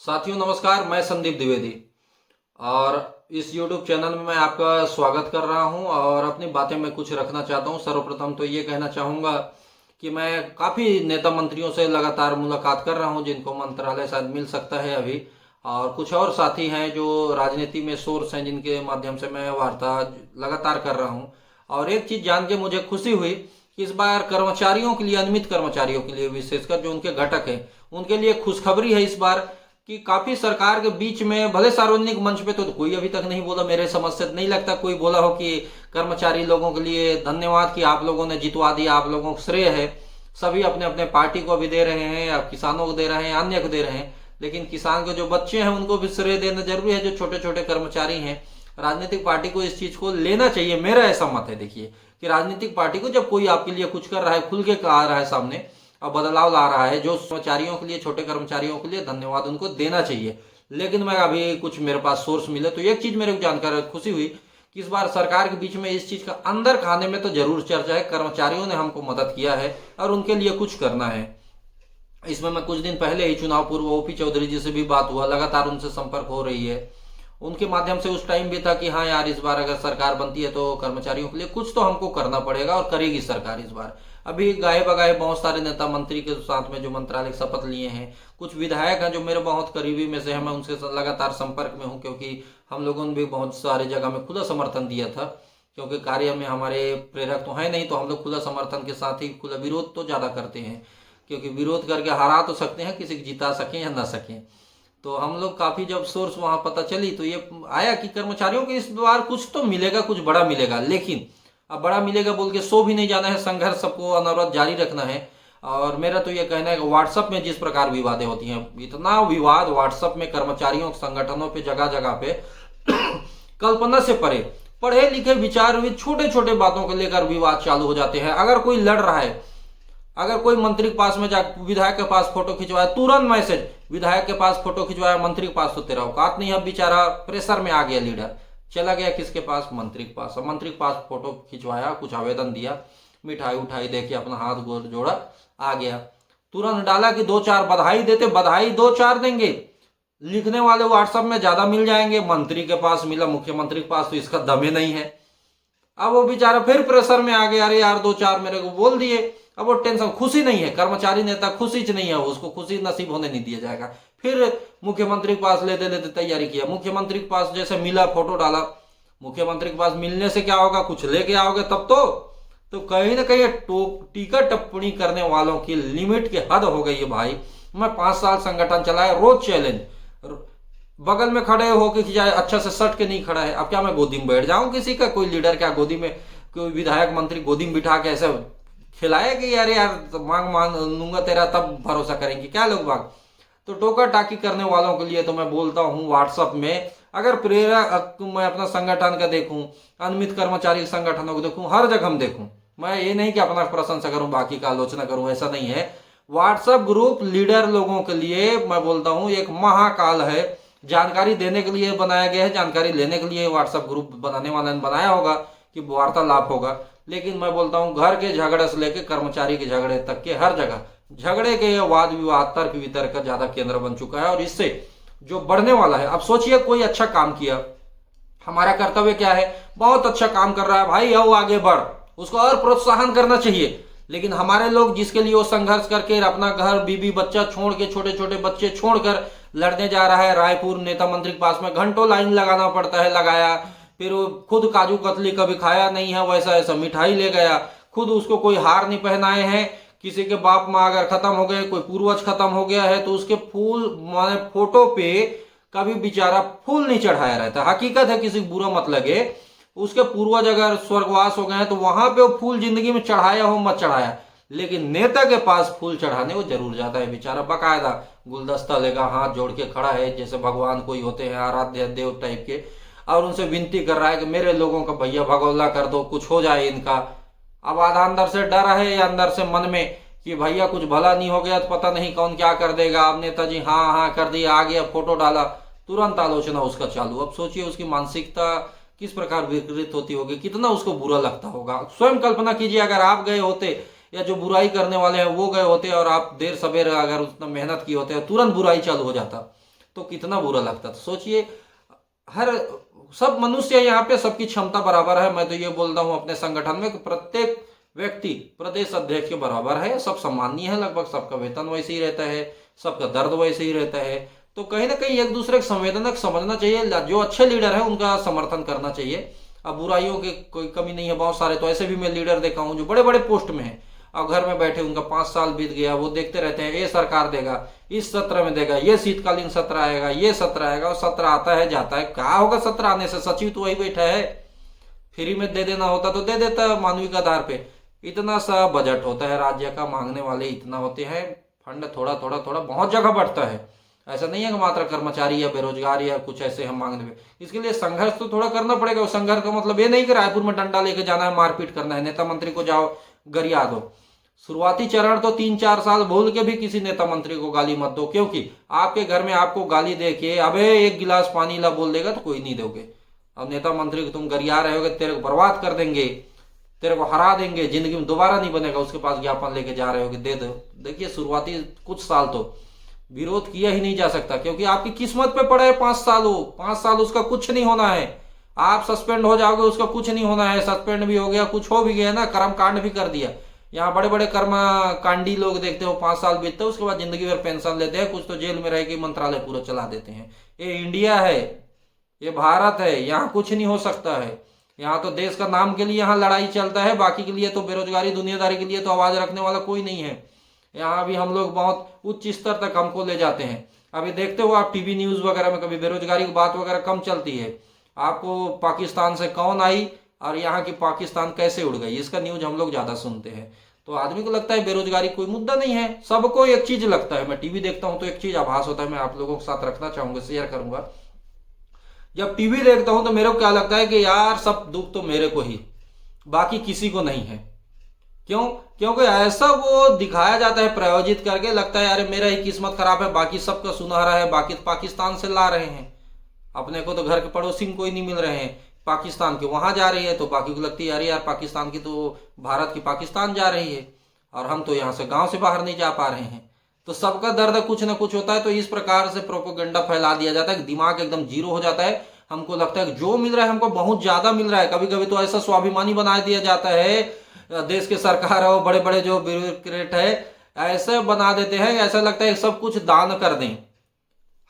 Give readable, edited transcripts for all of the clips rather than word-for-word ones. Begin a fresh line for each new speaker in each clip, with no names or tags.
साथियों नमस्कार, मैं संदीप द्विवेदी और इस YouTube चैनल में मैं आपका स्वागत कर रहा हूं और अपनी बातें मैं कुछ रखना चाहता हूं। सर्वप्रथम तो ये कहना चाहूँगा कि मैं काफ़ी नेता मंत्रियों से लगातार मुलाकात कर रहा हूं, जिनको मंत्रालय शायद मिल सकता है अभी, और कुछ और साथी हैं जो राजनीति में सोर्स हैं, जिनके माध्यम से मैं वार्ता लगातार कर रहा हूँ। और एक चीज़ जान के मुझे खुशी हुई कि इस बार कर्मचारियों के लिए, अनियमित कर्मचारियों के लिए, विशेषकर जो उनके घटक हैं, उनके लिए खुशखबरी है इस बार कि काफी सरकार के बीच में, भले सार्वजनिक मंच पे तो कोई अभी तक नहीं बोला, मेरे समझ से नहीं लगता कोई बोला हो कि कर्मचारी लोगों के लिए धन्यवाद कि आप लोगों ने जितवा दिया, आप लोगों को श्रेय है। सभी अपने अपने पार्टी को भी दे रहे हैं, या किसानों को दे रहे हैं, अन्य को दे रहे हैं, लेकिन किसान के जो बच्चे हैं उनको भी श्रेय देना जरूरी है। जो छोटे छोटे कर्मचारी हैं, राजनीतिक पार्टी को इस चीज को लेना चाहिए। मेरा ऐसा मत है, देखिए, कि राजनीतिक पार्टी को जब कोई आपके लिए कुछ कर रहा है, खुल के आ रहा है सामने और बदलाव ला रहा है, जो कर्मचारियों के लिए, छोटे कर्मचारियों के लिए धन्यवाद उनको देना चाहिए। लेकिन मैं अभी कुछ मेरे पास सोर्स मिले तो एक चीज मेरे को जानकर खुशी हुई कि इस बार सरकार के बीच में इस चीज का अंदर खाने में तो जरूर चर्चा है। कर्मचारियों ने हमको मदद किया है और उनके लिए कुछ करना है। इसमें मैं कुछ दिन पहले ही चुनाव पूर्व ओपी चौधरी जी से भी बात हुआ, लगातार उनसे संपर्क हो रही है। उनके माध्यम से उस टाइम भी था कि हाँ यार, इस बार अगर सरकार बनती है तो कर्मचारियों के लिए कुछ तो हमको करना पड़ेगा, और करेगी सरकार इस बार। अभी गाए बगाए बहुत सारे नेता मंत्री के साथ में जो मंत्रालय शपथ लिए हैं, कुछ विधायक हैं जो मेरे बहुत करीबी में से हैं, मैं उनसे लगातार संपर्क में हूं, क्योंकि हम लोगों ने भी बहुत सारे जगह में खुला समर्थन दिया था। क्योंकि कार्य में हमारे प्रेरक तो है नहीं, तो हम लोग खुला समर्थन के साथ ही खुला विरोध तो ज्यादा करते हैं, क्योंकि विरोध करके हरा तो सकते हैं, किसी को जिता सकें या ना सकें। तो हम लोग काफी, जब सोर्स वहां पता चली तो ये आया कि कर्मचारियों को इस बार कुछ तो मिलेगा, कुछ बड़ा मिलेगा। लेकिन अब बड़ा मिलेगा बोल के सो भी नहीं जाना है, संघर्ष सबको अनवरत जारी रखना है। और मेरा तो ये कहना है कि व्हाट्सएप में जिस प्रकार विवादें होती हैं, इतना विवाद व्हाट्सएप में कर्मचारियों संगठनों पे, जगह जगह पे कल्पना से परे, पढ़े लिखे विचारविद छोटे छोटे बातों को लेकर विवाद चालू हो जाते हैं। अगर कोई लड़ रहा है, अगर कोई मंत्री के पास में जा, विधायक के पास फोटो खिंचवाया, तुरंत मैसेज, विधायक के पास फोटो खिंचवाया, मंत्री के पास तो तेरा औकात नहीं। अब बेचारा प्रेशर में आ गया, लीडर चला गया किसके पास? मंत्री के पास। अब मंत्री के पास फोटो खिंचवाया, कुछ आवेदन दिया, मिठाई उठाई देके अपना हाथ गोर जोड़ा, आ गया। तुरंत डाला कि दो चार बधाई देते, बधाई दो चार देंगे, लिखने वाले व्हाट्सएप में ज्यादा मिल जाएंगे। मंत्री के पास मिला, मुख्यमंत्री के पास तो इसका दमे नहीं है। अब वो बेचारा फिर प्रेशर में आ गया, अरे यार दो चार मेरे को बोल दिए। अब वो टेंशन, खुशी नहीं है, कर्मचारी नेता खुशी च नहीं है, उसको खुशी नसीब होने नहीं दिया जाएगा। फिर मुख्यमंत्री के पास लेते लेते तैयारी किया, मुख्यमंत्री के पास जैसे मिला, फोटो डाला। मुख्यमंत्री के पास मिलने से क्या होगा? कुछ लेके आओगे तब तो कहीं ना कहीं टीका टिप्पणी करने वालों की लिमिट की हद हो गई है भाई। मैं 5 साल संगठन चलाया, रोज चैलेंज, बगल में खड़े होके कि जाए, अच्छा से सट के नहीं खड़ा है। अब क्या मैं गोदी में बैठ जाऊं किसी का? कोई लीडर क्या गोदी में, कोई विधायक मंत्री गोदी में बिठा के ऐसे खिलाया कि यार यार मांग मांग लूंगा तेरा, तब भरोसा करेंगे क्या लोग बाग? तो टोका टाकी करने वालों के लिए तो मैं बोलता हूँ, व्हाट्सएप में अगर प्रेरक, मैं अपना संगठन का देखूं, अनियमित कर्मचारी संगठनों को देखूं, हर जगह हम देखूं। मैं ये नहीं कि अपना प्रशंसा करूं, बाकी का आलोचना करूं, ऐसा नहीं है। व्हाट्सएप ग्रुप लीडर लोगों के लिए मैं बोलता हूं एक महाकाल है। जानकारी देने के लिए बनाया गया है, जानकारी लेने के लिए व्हाट्सएप ग्रुप बनाने वाले ने बनाया होगा कि वार्तालाप होगा। लेकिन मैं बोलता हूं घर के झगड़े से लेकर कर्मचारी के झगड़े तक के हर जगह झगड़े के, वाद विवाद, तर्क वितर्क का ज्यादा केंद्र बन चुका है। और इससे जो बढ़ने वाला है, अब सोचिए कोई अच्छा काम किया, हमारा कर्तव्य क्या है? बहुत अच्छा काम कर रहा है भाई, आओ आगे बढ़, उसको और प्रोत्साहन करना चाहिए। लेकिन हमारे लोग जिसके लिए वो संघर्ष करके अपना घर, बीबी बच्चा छोड़ के, छोटे छोटे बच्चे छोड़कर लड़ने जा रहा है रायपुर नेता मंत्री के पास में, घंटों लाइन लगाना पड़ता है, लगाया, फिर वो खुद काजू कतली कभी खाया नहीं है, वैसा ऐसा मिठाई ले गया, खुद उसको कोई हार नहीं पहनाए हैं। किसी के बाप माँ अगर खत्म हो गए, कोई पूर्वज खत्म हो गया है, तो उसके फूल माने फोटो पे कभी बेचारा फूल नहीं चढ़ाया रहता। हकीकत है, किसी को बुरा मत लगे, उसके पूर्वज अगर स्वर्गवास हो गए हैं तो वहां पे वो फूल जिंदगी में चढ़ाया हो मत चढ़ाया, लेकिन नेता के पास फूल चढ़ाने वो जरूर जाता है। बेचारा बकायदा गुलदस्ता लेगा, हाथ जोड़ के खड़ा है, जैसे भगवान कोई होते हैं आराध्य देव टाइप के, और उनसे विनती कर रहा है कि मेरे लोगों का भैया भगोला कर दो, कुछ हो जाए इनका। अब आधा अंदर से डर है या अंदर से मन में कि भैया कुछ भला नहीं हो गया तो पता नहीं कौन क्या कर देगा। अब नेताजी हाँ हाँ कर दिया, आ गया, फोटो डाला, तुरंत आलोचना उसका चालू। अब सोचिए उसकी मानसिकता किस प्रकार विकृत होती होगी, कितना उसको बुरा लगता होगा। स्वयं कल्पना कीजिए अगर आप गए होते, या जो बुराई करने वाले हैं वो गए होते, और आप देर सवेर अगर उतना मेहनत की होते, तुरंत बुराई चालू हो जाता, तो कितना बुरा लगता। तो सोचिए, हर सब मनुष्य यहाँ पे सबकी क्षमता बराबर है। मैं तो ये बोलता हूँ अपने संगठन में कि प्रत्येक व्यक्ति प्रदेश अध्यक्ष के बराबर है, सब सम्मानीय है, लगभग सबका वेतन वैसे ही रहता है, सबका दर्द वैसे ही रहता है। तो कहीं ना कहीं एक दूसरे को संवेदनक समझना चाहिए, जो अच्छे लीडर है उनका समर्थन करना चाहिए। अब बुराइयों की कोई कमी नहीं है, बहुत सारे तो ऐसे भी मैं लीडर देखा हूँ जो बड़े बड़े पोस्ट में है, अब घर में बैठे उनका 5 साल बीत गया, वो देखते रहते हैं ये सरकार देगा, इस सत्र में देगा, ये शीतकालीन सत्र आएगा, ये सत्र आएगा, और सत्र आता है जाता है, क्या होगा सत्र आने से, सचिव तो वही बैठा है। फ्री में दे देना होता तो दे देता मानवीय के आधार पे। इतना सा बजट होता है राज्य का, मांगने वाले इतना होते हैं, फंड थोड़ा थोड़ा थोड़ा बहुत जगह बढ़ता है। ऐसा नहीं है कि मात्र कर्मचारी या बेरोजगार या कुछ ऐसे हम मांगने में, इसके लिए संघर्ष तो थोड़ा करना पड़ेगा। उस संघर्ष का मतलब ये नहीं कि रायपुर में डंडा लेके जाना है, मारपीट करना है, नेता मंत्री को जाओ गरिया दो। शुरुआती चरण तो 3-4 साल भूल के भी किसी नेता मंत्री को गाली मत दो, क्योंकि आपके घर में आपको गाली दे के अबे एक गिलास पानी ला बोल देगा तो कोई नहीं दोगे। अब नेता मंत्री को तुम गरिया रहे होगे, तेरे को बर्बाद कर देंगे, तेरे को हरा देंगे, जिंदगी में दोबारा नहीं बनेगा, उसके पास ज्ञापन लेके जा रहे होगे, दे दो। देखिए शुरुआती कुछ साल तो विरोध किया ही नहीं जा सकता, क्योंकि आपकी किस्मत पे पड़ा है 5 साल। हो 5 साल उसका कुछ नहीं होना है, आप सस्पेंड हो जाओगे उसका कुछ नहीं होना है। सस्पेंड भी हो गया, कुछ हो भी गया ना, कर्म कांड भी कर दिया। यहाँ बड़े बड़े कर्म कांडी लोग देखते हो 5 साल बीतते उसके बाद जिंदगी भर पेंशन लेते हैं, कुछ तो जेल में रह के मंत्रालय पूरा चला देते हैं। ये इंडिया है, ये भारत है, यहाँ कुछ नहीं हो सकता है। यहाँ तो देश का नाम के लिए यहाँ लड़ाई चलता है, बाकी के लिए तो बेरोजगारी दुनियादारी के लिए तो आवाज रखने वाला कोई नहीं है। यहाँ भी हम लोग बहुत उच्च स्तर तक हमको ले जाते हैं। अभी देखते हो आप टीवी न्यूज वगैरह में कभी बेरोजगारी की बात वगैरह कम चलती है। आपको पाकिस्तान से कौन आई और यहाँ की पाकिस्तान कैसे उड़ गई, इसका न्यूज हम लोग ज्यादा सुनते हैं। तो आदमी को लगता है बेरोजगारी कोई मुद्दा नहीं है, सबको एक चीज लगता है। मैं टीवी देखता हूँ तो एक चीज आभास होता है, मैं आप लोगों के साथ रखना चाहूंगा, शेयर करूंगा। जब टीवी देखता हूं तो मेरे को क्या लगता है कि यार सब दुख तो मेरे को ही, बाकी किसी को नहीं है। क्यों? क्योंकि ऐसा वो दिखाया जाता है प्रायोजित करके, लगता है अरे मेरा ही किस्मत खराब है, बाकी सबका सुनहरा है, बाकी पाकिस्तान से ला रहे हैं। अपने को तो घर के पड़ोसी में कोई नहीं मिल रहे हैं, पाकिस्तान के वहां जा रही है, तो बाकी को लगती है अरे यार पाकिस्तान की तो भारत की पाकिस्तान जा रही है, और हम तो यहाँ से गांव से बाहर नहीं जा पा रहे हैं। तो सबका दर्द कुछ ना कुछ होता है। तो इस प्रकार से प्रोपेगेंडा फैला दिया जाता है, दिमाग एकदम जीरो हो जाता है। हमको लगता है कि जो मिल रहा है हमको बहुत ज्यादा मिल रहा है। कभी कभी तो ऐसा स्वाभिमानी बना दिया जाता है, देश के सरकार और बड़े बड़े जो ब्यूरोक्रेट है ऐसे बना देते हैं, ऐसा लगता है सब कुछ दान कर दें,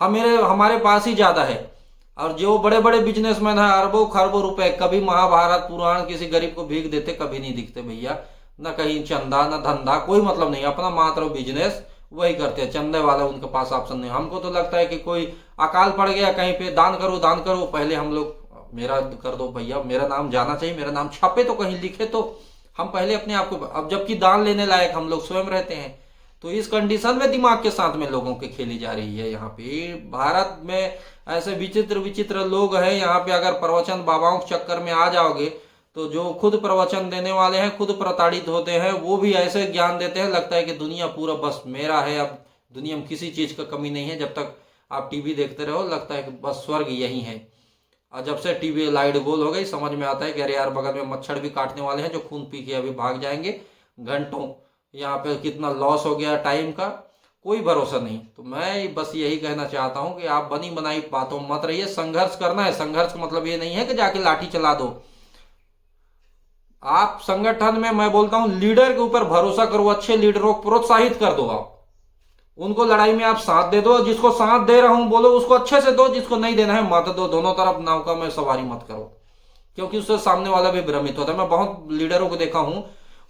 हमारे पास ही ज्यादा है। और जो बड़े बड़े बिजनेसमैन है अरबों खरबों रुपए, कभी महाभारत पुराण किसी गरीब को भीख देते कभी नहीं दिखते भैया, न कहीं चंदा न धंधा, कोई मतलब नहीं, अपना मात्र बिजनेस वही करते हैं। चंदे वाला उनके पास ऑप्शन नहीं। हमको तो लगता है कि कोई अकाल पड़ गया कहीं पे, दान करो दान करो, पहले हम लोग मेरा कर दो भैया, मेरा नाम जाना चाहिए, मेरा नाम छापे तो कहीं लिखे तो हम पहले अपने आप को, अब जबकि दान लेने लायक हम लोग स्वयं रहते हैं। तो इस कंडीशन में दिमाग के साथ में लोगों के खेली जा रही है। यहाँ पे भारत में ऐसे विचित्र विचित्र लोग हैं। यहाँ पे अगर प्रवचन बाबाओं के चक्कर में आ जाओगे तो जो खुद प्रवचन देने वाले हैं खुद प्रताड़ित होते हैं, वो भी ऐसे ज्ञान देते हैं लगता है कि दुनिया पूरा बस मेरा है, अब दुनिया में किसी चीज का कमी नहीं है। जब तक आप टीवी देखते रहो लगता है कि बस स्वर्ग यही है, और जब से टीवी लाइट गोल हो गई समझ में आता है कि अरे यार बगल में मच्छर भी काटने वाले हैं जो खून पी के अभी भाग जाएंगे घंटों, यहाँ पे कितना लॉस हो गया टाइम का, कोई भरोसा नहीं। तो मैं बस यही कहना चाहता हूँ कि आप बनी बनाई बातों में मत रहिए, संघर्ष करना है। संघर्ष का मतलब ये नहीं है कि जाके लाठी चला दो। आप संगठन में, मैं बोलता हूं लीडर के ऊपर भरोसा करो, अच्छे लीडरों को प्रोत्साहित कर दो, आप उनको लड़ाई में आप साथ दे दो, जिसको साथ दे रहा हूं बोलो उसको अच्छे से दो, जिसको नहीं देना है मत दो। दोनों तरफ नौका में सवारी मत करो, क्योंकि उससे सामने वाला भी भ्रमित होता है। मैं बहुत लीडरों को देखा हूं,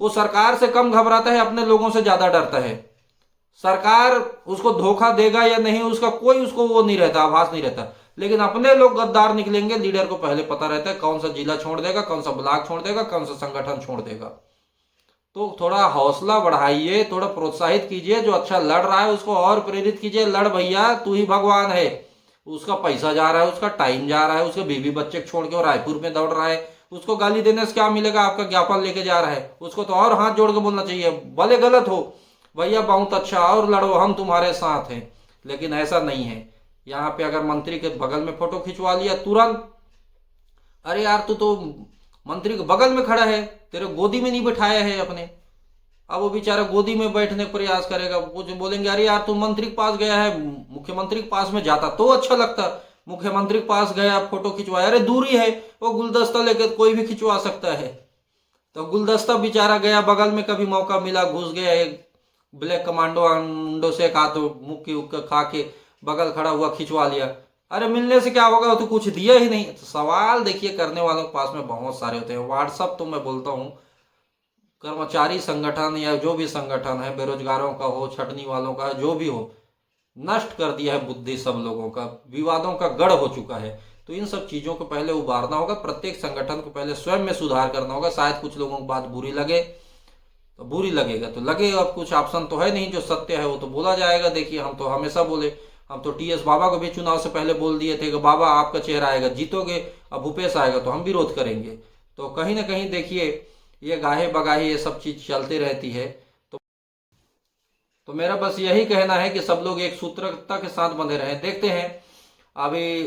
वो सरकार से कम घबराता है, अपने लोगों से ज्यादा डरता है। सरकार उसको धोखा देगा या नहीं उसका कोई उसको वो नहीं रहता, आभास नहीं रहता, लेकिन अपने लोग गद्दार निकलेंगे, लीडर को पहले पता रहता है कौन सा जिला छोड़ देगा, कौन सा ब्लॉक छोड़ देगा, कौन सा संगठन छोड़ देगा। तो थोड़ा हौसला बढ़ाइए, थोड़ा प्रोत्साहित कीजिए, जो अच्छा लड़ रहा है उसको और प्रेरित कीजिए, लड़ भैया तू ही भगवान है। उसका पैसा जा रहा है, उसका टाइम जा रहा है, उसके बीवी बच्चे छोड़ के और रायपुर में दौड़ रहा है, उसको गाली देने से क्या मिलेगा, आपका ज्ञापन लेके जा रहा है, उसको तो और हाथ जोड़ के बोलना चाहिए, भले गलत हो भैया बहुत अच्छा और लड़ो, हम तुम्हारे साथ हैं। लेकिन ऐसा नहीं है। यहाँ पे अगर मंत्री के बगल में फोटो खिंचवा लिया तुरंत, अरे यार तू तो मंत्री के बगल में खड़ा है, तेरे गोदी में नहीं बिठाया है अपने, अब वो बेचारा गोदी में बैठने का प्रयास करेगा, कुछ बोलेंगे अरे यार तू मंत्री के पास गया है, मुख्यमंत्री के पास में जाता तो अच्छा लगता, मुख्यमंत्री के पास गया फोटो खिंचवाया, अरे दूरी है वो गुलदस्ता लेकर कोई भी खिंचवा सकता है। तो गुलदस्ता बेचारा गया बगल में, कभी मौका मिला घुस गया, एक ब्लैक कमांडो अंडो से खा तो मुक्की खा के बगल खड़ा हुआ खिंचवा लिया। अरे मिलने से क्या होगा, तो कुछ दिया ही नहीं। तो सवाल देखिए करने वालों के पास में बहुत सारे होते हैं। व्हाट्सअप तो मैं बोलता हूँ कर्मचारी संगठन या जो भी संगठन है, बेरोजगारों का हो, छटनी वालों का, जो भी हो, नष्ट कर दिया है बुद्धि सब लोगों का, विवादों का गढ़ हो चुका है। तो इन सब चीजों को पहले उबारना होगा, प्रत्येक संगठन को पहले स्वयं में सुधार करना होगा। शायद कुछ लोगों को बात बुरी लगे तो बुरी लगेगा तो लगे, अब कुछ ऑप्शन तो है नहीं, जो सत्य है वो तो बोला जाएगा। देखिए हम तो हमेशा बोले, हम तो टीएस बाबा को भी चुनाव से पहले बोल दिए थे कि बाबा आपका चेहरा आएगा, जीतोगे, अब भूपेश आएगा तो हम विरोध करेंगे। तो कहीं ना कहीं देखिए ये गाहे बगाहे ये सब चीज चलती रहती है। तो मेरा बस यही कहना है कि सब लोग एक सूत्रता के साथ बंधे रहें। देखते हैं, अभी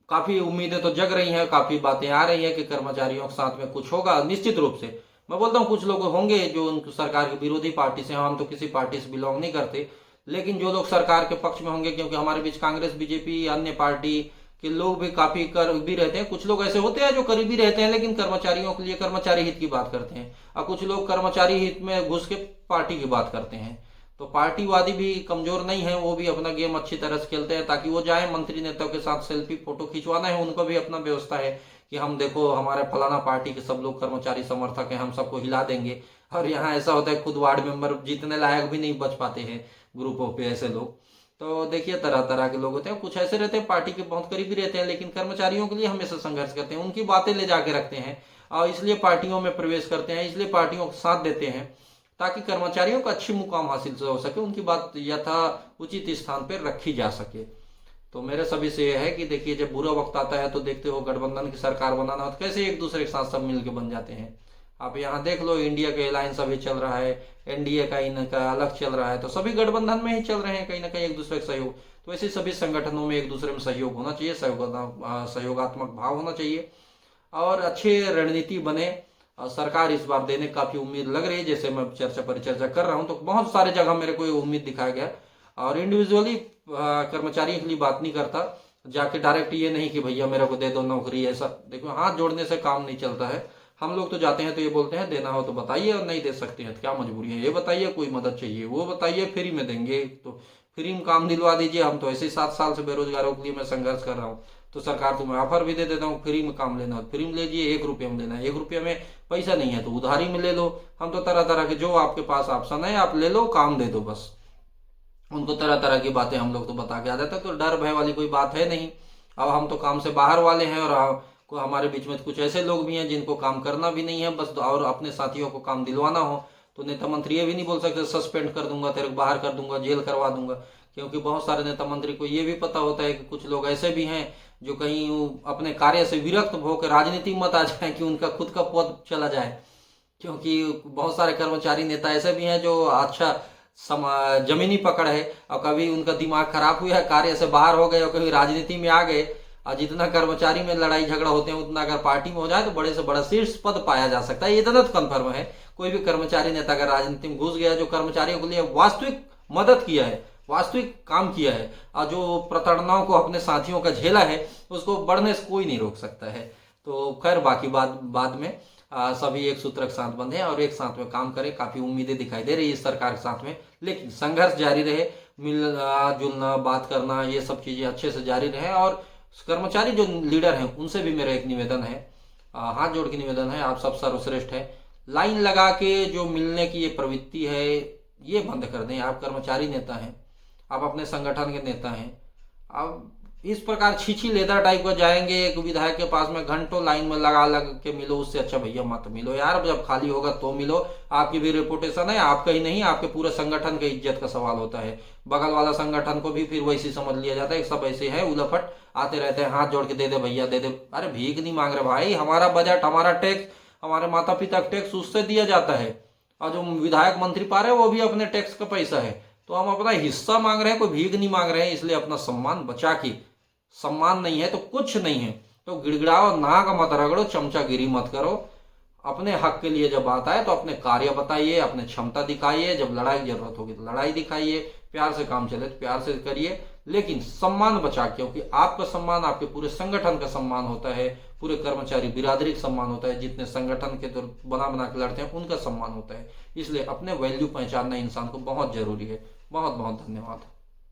काफी उम्मीदें तो जग रही हैं, काफी बातें आ रही हैं कि कर्मचारियों के साथ में कुछ होगा। निश्चित रूप से मैं बोलता हूँ कुछ लोग होंगे जो उन सरकार के विरोधी पार्टी से, हम तो किसी पार्टी से बिलोंग नहीं करते, लेकिन जो लोग सरकार के पक्ष में होंगे, क्योंकि हमारे बीच कांग्रेस बीजेपी अन्य पार्टी के लोग भी काफी करीबी रहते हैं। कुछ लोग ऐसे होते हैं जो करीबी रहते हैं लेकिन कर्मचारियों के लिए कर्मचारी हित की बात करते हैं, और कुछ लोग कर्मचारी हित में घुस के पार्टी की बात करते हैं। तो पार्टीवादी भी कमजोर नहीं है, वो भी अपना गेम अच्छी तरह से खेलते हैं, ताकि वो जाए मंत्री नेताओं के साथ सेल्फी फोटो खिंचवाना है, उनको भी अपना व्यवस्था है कि हम देखो हमारे फलाना पार्टी के सब लोग कर्मचारी समर्थक हैं, हम सबको हिला देंगे। और यहाँ ऐसा होता है खुद वार्ड मेंबर जीतने लायक भी नहीं बच पाते हैं ग्रुपों पे ऐसे लोग। तो देखिए तरह तरह के लोग होते हैं, कुछ ऐसे रहते हैं पार्टी के बहुत करीबी रहते हैं लेकिन कर्मचारियों के लिए हमेशा संघर्ष करते हैं, उनकी बातें ले जाके रखते हैं और इसलिए पार्टियों में प्रवेश करते हैं, इसलिए पार्टियों को साथ देते हैं ताकि कर्मचारियों को अच्छी मुकाम हासिल हो सके, उनकी बात यथा उचित स्थान पर रखी जा सके। तो मेरे सभी से यह है कि देखिए जब बुरा वक्त आता है तो देखते हो गठबंधन की सरकार बनाना हो तो कैसे एक दूसरे के साथ सब मिलकर बन जाते हैं। आप यहाँ देख लो इंडिया का अलायंस अभी चल रहा है, एनडीए का इनका अलग चल रहा है, तो सभी गठबंधन में ही चल रहे हैं कहीं ना कहीं एक दूसरे का सहयोग। तो ऐसे सभी संगठनों में एक दूसरे में सहयोग होना चाहिए, सहयोगात्मक भाव होना चाहिए और अच्छे रणनीति बने। और सरकार इस बार देने काफी उम्मीद लग रही है, जैसे मैं चर्चा परिचर्चा कर रहा हूँ तो बहुत सारे जगह मेरे को उम्मीद दिखाया गया। और इंडिविजुअली कर्मचारियों के लिए बात नहीं करता, जाके डायरेक्ट ये नहीं कि भैया मेरे को दे दो नौकरी, ऐसा देखो हाथ जोड़ने से काम नहीं चलता है। हम लोग तो जाते हैं तो ये बोलते हैं देना हो तो बताइए, और नहीं दे सकते हैं तो क्या मजबूरी है ये बताइए, कोई मदद चाहिए वो बताइए, फ्री में देंगे तो फ्री में काम दिलवा दीजिए। हम तो ऐसे 7 साल से बेरोजगारों के लिए मैं संघर्ष कर रहा हूँ, तो सरकार तुम्हें ऑफर भी दे देता हूँ, फ्री में काम लेना फ्री में लीजिए, 1 रुपये में लेना 1 रुपये में, पैसा नहीं है तो उधारी में ले लो। हम तो तरह तरह के जो आपके पास ऑप्शन है आप ले लो, काम दे दो बस। उनको तरह तरह की बातें हम लोग तो बता के आ जाते हैं, तो डर भय वाली कोई बात है नहीं। अब हम तो काम से बाहर वाले हैं और हमारे बीच में कुछ ऐसे लोग भी हैं जिनको काम करना भी नहीं है बस, और अपने साथियों को काम दिलवाना हो तो नेता मंत्री ये भी नहीं बोल सकते सस्पेंड कर दूंगा, तेरे को बाहर कर दूंगा, जेल करवा दूंगा। क्योंकि बहुत सारे नेता मंत्री को ये भी पता होता है कि कुछ लोग ऐसे भी हैं जो कहीं अपने कार्य से विरक्त होकर राजनीति मत आ जाए कि उनका खुद का पद चला जाए। क्योंकि बहुत सारे कर्मचारी नेता ऐसे भी हैं जो अच्छा जमीनी पकड़ है और कभी उनका दिमाग खराब हुआ है, कार्य से बाहर हो गए और कभी राजनीति में आ गए, और जितना कर्मचारी में लड़ाई झगड़ा होते हैं उतना अगर पार्टी में हो जाए तो बड़े से बड़ा शीर्ष पद पाया जा सकता है। इतना तो कन्फर्म है, कोई भी कर्मचारी नेता अगर राजनीति में घुस गया जो कर्मचारियों के लिए वास्तविक मदद किया है, वास्तविक काम किया है और जो प्रताड़नाओं को अपने साथियों का झेला है, उसको बढ़ने से कोई नहीं रोक सकता है। तो खैर बाकी बाद में सभी एक सूत्र के साथ बंधे और एक साथ में काम करें। काफी उम्मीदें दिखाई दे रही है इस सरकार के साथ में, लेकिन संघर्ष जारी रहे, मिलना जुलना बात करना ये सब चीजें अच्छे से जारी रहे। और कर्मचारी जो लीडर हैं उनसे भी मेरा एक निवेदन है, हाथ जोड़ के निवेदन है, आप सब सर्वश्रेष्ठ है, लाइन लगा के जो मिलने की ये प्रवृत्ति है ये बंद कर दें। आप कर्मचारी नेता हैं, आप अपने संगठन के नेता हैं, अब इस प्रकार छीछी लेदर टाइप का जाएंगे एक विधायक के पास में घंटों लाइन में लगा लग के मिलो, उससे अच्छा भैया मत मिलो यार, जब खाली होगा तो मिलो। आपकी भी रेपुटेशन है, आपका ही नहीं आपके पूरे संगठन के इज्जत का सवाल होता है। बगल वाला संगठन को भी फिर वैसे समझ लिया जाता है, सब ऐसे है उलफट आते रहते हैं, हाथ जोड़ के दे दे भैया दे दे। अरे भीख नहीं मांग रहे भाई, हमारा बजट हमारा टैक्स हमारे माता पिता का टैक्स उससे दिया जाता है, और जो विधायक मंत्री पा रहे हैं वो भी अपने टैक्स का पैसा है, तो हम अपना हिस्सा मांग रहे हैं, कोई भीख नहीं मांग रहे हैं। इसलिए अपना सम्मान बचा के, सम्मान नहीं है तो कुछ नहीं है तो गिड़गिड़ाओ, नाक मत रगड़ो, चमचागिरी मत करो, अपने हक के लिए जब बात आए तो अपने कार्य बताइए, अपने क्षमता दिखाइए, जब लड़ाई की जरूरत होगी तो लड़ाई दिखाइए, प्यार से काम चले तो प्यार से करिए, लेकिन सम्मान बचा के, क्योंकि आपका सम्मान आपके पूरे संगठन का सम्मान होता है, पूरे कर्मचारी बिरादरी का सम्मान होता है, जितने संगठन के तो बना बना के लड़ते हैं उनका सम्मान होता है। इसलिए अपने वैल्यू पहचानना इंसान को बहुत जरूरी है। बहुत बहुत धन्यवाद।